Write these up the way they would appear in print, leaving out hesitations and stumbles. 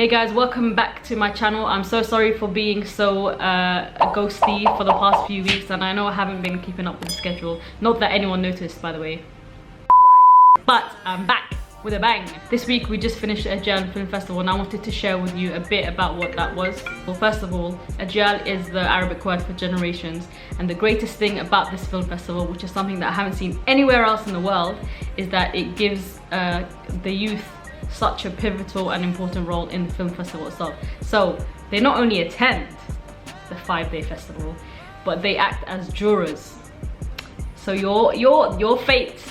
Hey guys, welcome back to my channel. I'm so sorry for being so ghosty for the past few weeks, and I know I haven't been keeping up with the schedule. Not that anyone noticed, by the way. But I'm back with a bang. This week we just finished Ajyal Film Festival, and I wanted to share with you a bit about what that was. Well, first of all, Ajyal is the Arabic word for generations, and the greatest thing about this film festival, which is something that I haven't seen anywhere else in the world, is that it gives the youth such a pivotal and important role in the film festival itself. So they not only attend the 5-day festival, but they act as jurors. So your fate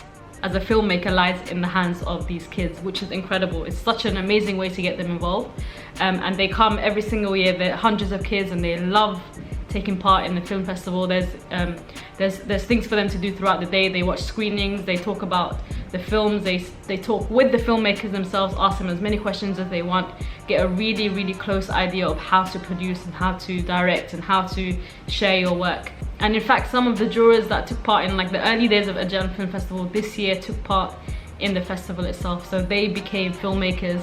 as a filmmaker lies in the hands of these kids, which is incredible. It's such an amazing way to get them involved, and they come every single year. There are hundreds of kids, and they love taking part in the film festival. There's things for them to do throughout the day. They watch screenings, they talk about the films, they talk with the filmmakers themselves, ask them as many questions as they want, get a really close idea of how to produce and how to direct and how to share your work. And in fact, some of the jurors that took part in like the early days of Ajyal Film Festival this year took part in the festival itself. So they became filmmakers,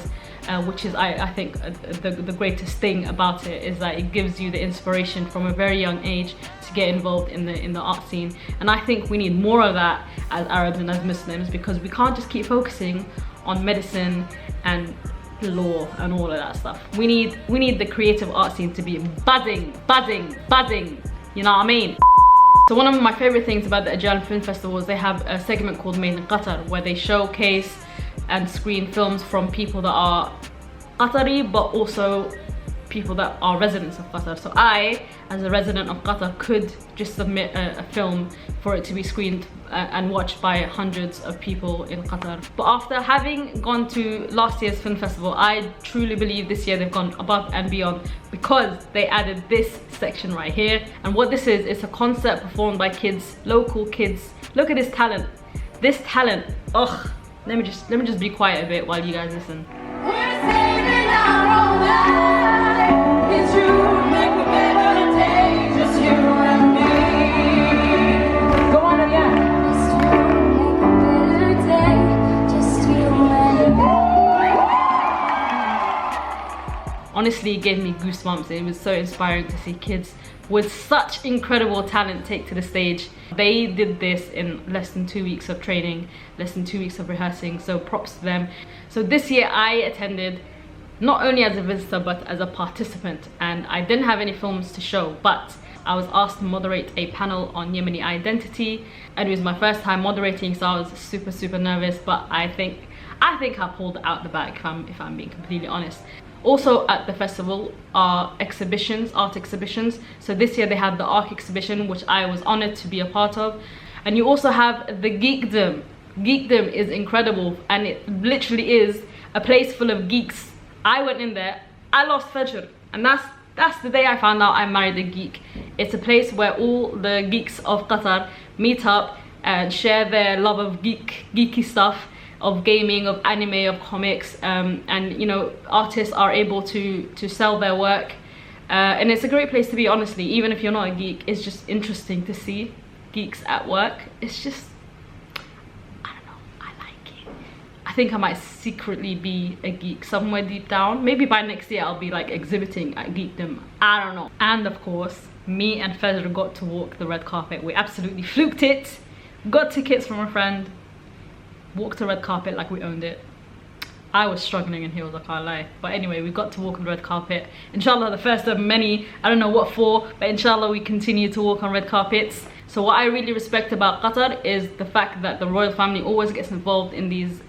which is I think the greatest thing about it is that it gives you the inspiration from a very young age to get involved in the art scene. And I think we need more of that as Arabs and as Muslims, because we can't just keep focusing on medicine and law and all of that stuff. We need the creative art scene to be buzzing, you know what I mean? So one of my favorite things about the Ajyal Film Festival is they have a segment called Made in Qatar, where they showcase and screen films from people that are Qatari, but also people that are residents of Qatar. So I, as a resident of Qatar, could just submit a film for it to be screened and watched by hundreds of people in Qatar. But after having gone to last year's film festival, I truly believe this year they've gone above and beyond, because they added this section right here. And what this is, it's a concert performed by kids, local kids. Look at this talent. This talent. Ugh. Let me just be quiet a bit while you guys listen. We're saving our own life. It's true, make a better day, just you and me. Go on again. It's true, make a better day, just you and me. Honestly, it gave me goosebumps. It was so inspiring to see kids with such incredible talent take to the stage. They did this in less than 2 weeks of training, less than 2 weeks of rehearsing, so props to them. So this year I attended not only as a visitor but as a participant, and I didn't have any films to show, but I was asked to moderate a panel on Yemeni identity, and it was my first time moderating, so I was super nervous, but I think I pulled out the bag, if I'm being completely honest. Also at the festival are exhibitions, art exhibitions. So this year they had the art exhibition, which I was honored to be a part of. And you also have the geekdom. Geekdom is incredible, and it literally is a place full of geeks. I went in there, I lost Fajr, and that's the day I found out I married a geek. It's a place where all the geeks of Qatar meet up and share their love of geeky stuff, of gaming, of anime, of comics, and you know, artists are able to sell their work, and it's a great place to be, honestly. Even if you're not a geek, it's just interesting to see geeks at work. It's just, I don't know, I like it. I think I might secretly be a geek somewhere deep down. Maybe by next year I'll be like exhibiting at geekdom, I don't know. And of course, me and Fajr got to walk the red carpet. We absolutely fluked it, got tickets from a friend, walked the red carpet like we owned it. I was struggling in heels, I can't lie. But anyway, we got to walk on the red carpet. Inshallah, the first of many. I don't know what for, but inshallah we continue to walk on red carpets. So what I really respect about Qatar is the fact that the royal family always gets involved in these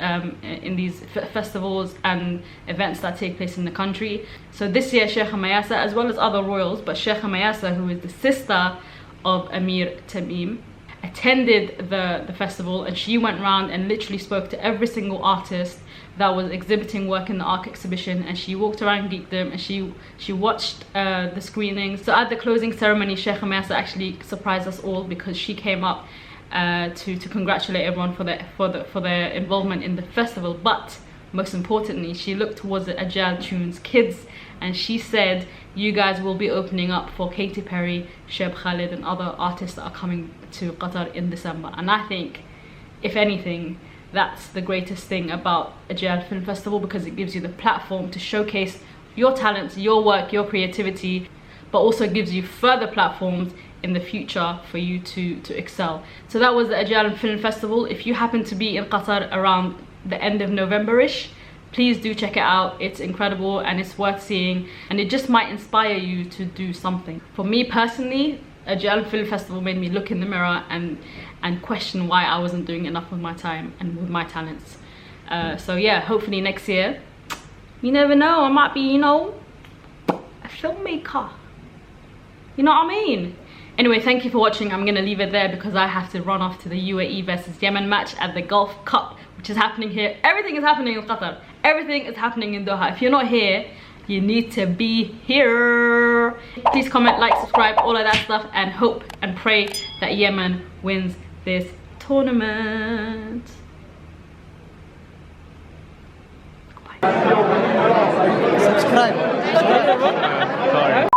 festivals and events that take place in the country. So this year, Sheikha Mayasa, as well as other royals, but Sheikha Mayasa, who is the sister of Amir Tamim, attended the festival, and she went around and literally spoke to every single artist that was exhibiting work in the art exhibition, and she walked around geekdom and she watched the screenings. So at the closing ceremony, Sheikha Mayasa actually surprised us all, because she came up to congratulate everyone for their involvement in the festival. But most importantly, she looked towards the Ajyal Tunes kids, and she said, you guys will be opening up for Katy Perry, Sheb Khalid, and other artists that are coming to Qatar in December. And I think, if anything, that's the greatest thing about Ajyal Film Festival, because it gives you the platform to showcase your talents, your work, your creativity, but also gives you further platforms in the future for you to excel. So that was the Ajyal Film Festival. If you happen to be in Qatar around the end of November-ish, please do check it out. It's incredible and it's worth seeing, and it just might inspire you to do something. For me personally, Ajyal Film Festival made me look in the mirror and question why I wasn't doing enough with my time and with my talents. So yeah, hopefully next year, you never know, I might be, you know, a filmmaker. You know what I mean? Anyway, thank you for watching. I'm gonna leave it there because I have to run off to the UAE versus Yemen match at the Gulf Cup, which is happening here. Everything is happening in Qatar. Everything is happening in Doha. If you're not here, you need to be here. Please comment, like, subscribe, all of that stuff, and hope and pray that Yemen wins this tournament. Subscribe. Sorry.